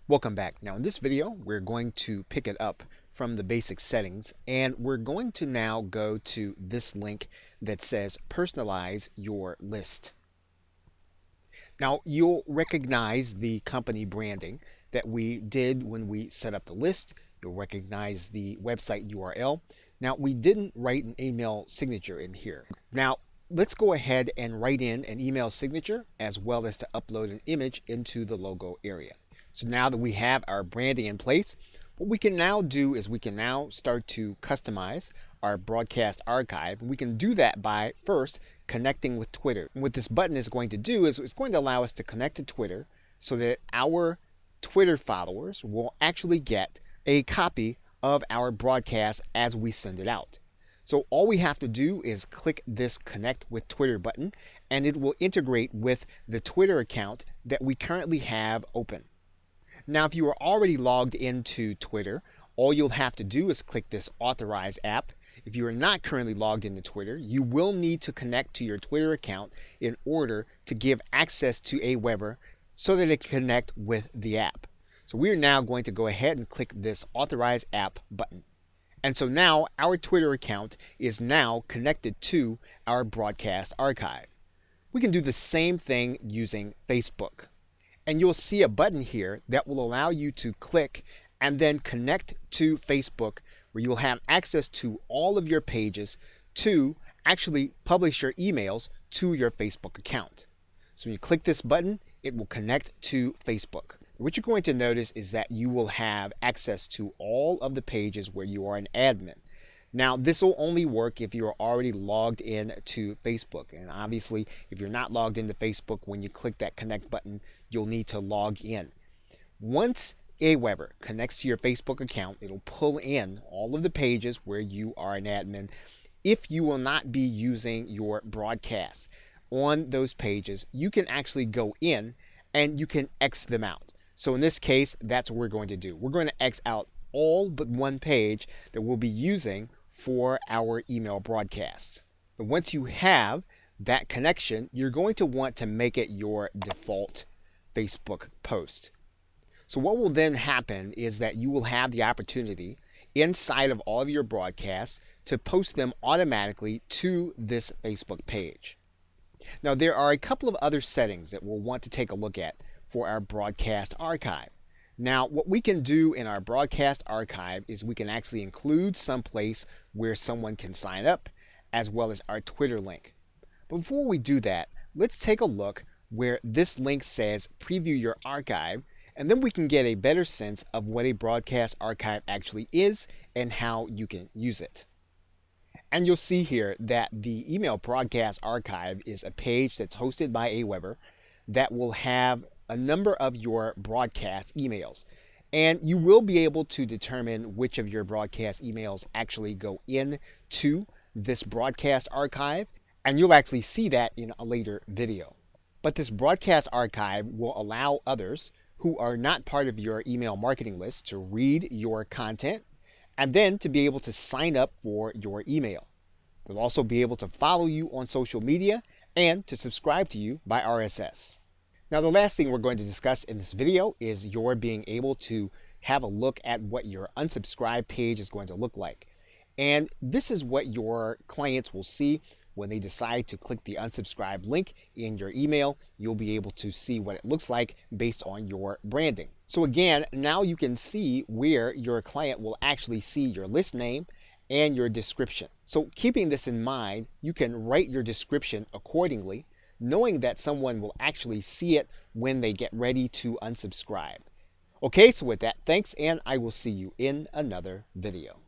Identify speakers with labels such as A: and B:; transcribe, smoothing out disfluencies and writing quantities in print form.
A: Welcome back. Now in this video, we're going to pick it up from the basic settings and we're going to now go to this link that says Personalize your list. Now you'll recognize the company branding that we did when we set up the list. You'll recognize the website URL. Now we didn't write an email signature in here. Now let's go ahead and write in an email signature as well as to upload an image into the logo area. So now that we have our branding in place, what we can now do is we can now start to customize our broadcast archive. We can do that by first connecting with Twitter. And what this button is going to do is it's going to allow us to connect to Twitter so that our Twitter followers will actually get a copy of our broadcast as we send it out. So all we have to do is click this Connect with Twitter button and it will integrate with the Twitter account that we currently have open. Now, if you are already logged into Twitter, all you'll have to do is click this Authorize app. If you are not currently logged into Twitter, you will need to connect to your Twitter account in order to give access to Aweber so that it can connect with the app. So we are now going to go ahead and click this Authorize app button. And so now our Twitter account is now connected to our broadcast archive. We can do the same thing using Facebook. And you'll see a button here that will allow you to click and then connect to Facebook, where you'll have access to all of your pages to actually publish your emails to your Facebook account. So when you click this button, it will connect to Facebook. What you're going to notice is that you will have access to all of the pages where you are an admin. Now, this will only work if you are already logged in to Facebook. And obviously, if you're not logged into Facebook, when you click that connect button, you'll need to log in. Once Aweber connects to your Facebook account, it'll pull in all of the pages where you are an admin. If you will not be using your broadcast on those pages, you can actually go in and you can X them out. So in this case, that's what we're going to do. We're going to X out all but one page that we'll be using for our email broadcast. But once you have that connection, you're going to want to make it your default Facebook post. So what will then happen is that you will have the opportunity inside of all of your broadcasts to post them automatically to this Facebook page. Now there are a couple of other settings that we'll want to take a look at for our broadcast archive. Now, what we can do in our broadcast archive is we can actually include some place where someone can sign up, as well as our Twitter link. But before we do that, let's take a look where this link says Preview Your Archive, and then we can get a better sense of what a broadcast archive actually is and how you can use it. And you'll see here that the email broadcast archive is a page that's hosted by Aweber that will have a number of your broadcast emails, and you will be able to determine which of your broadcast emails actually go into this broadcast archive, and you'll actually see that in a later video. But this broadcast archive will allow others who are not part of your email marketing list to read your content and then to be able to sign up for your email. They'll also be able to follow you on social media and to subscribe to you by RSS. Now, the last thing we're going to discuss in this video is your being able to have a look at what your unsubscribe page is going to look like. And this is what your clients will see when they decide to click the unsubscribe link in your email. You'll be able to see what it looks like based on your branding. So again, now you can see where your client will actually see your list name and your description. So keeping this in mind, you can write your description accordingly, knowing that someone will actually see it when they get ready to unsubscribe. Okay, so with that, thanks, and I will see you in another video.